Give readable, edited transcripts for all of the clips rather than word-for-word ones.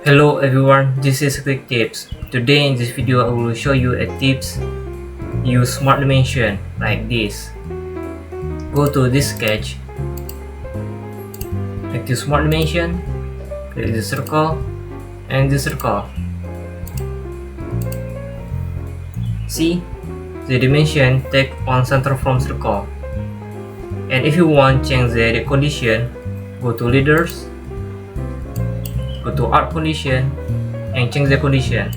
Hello everyone, this is Quick Tips. Today in this video I will show you a tips use smart dimension like this. Go to this sketch, click the smart dimension, click the circle and the circle. See, the dimension take on center from circle. And if you want change the condition, go to leaders, go to art condition and change the condition.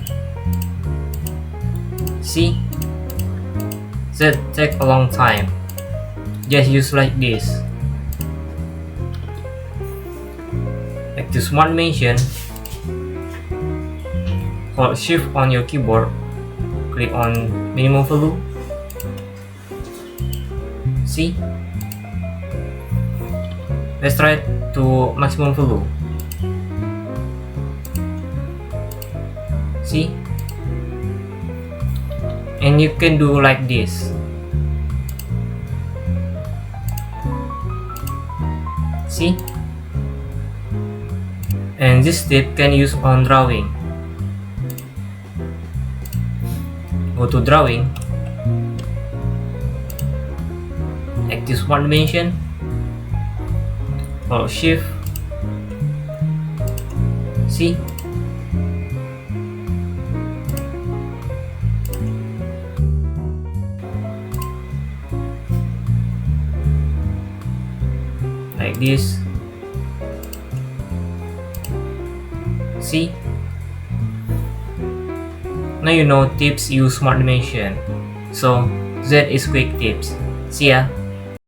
See, that take a long time. Just use like this. Like the smart dimension, hold shift on your keyboard, click on minimum value. See, let's try to maximum value. See, and you can do like this. See, and this tip can use on drawing. Go to drawing, active smart dimension, hold shift. See, like this. See, now you know tips use smart dimension. So that is quick tips. See ya.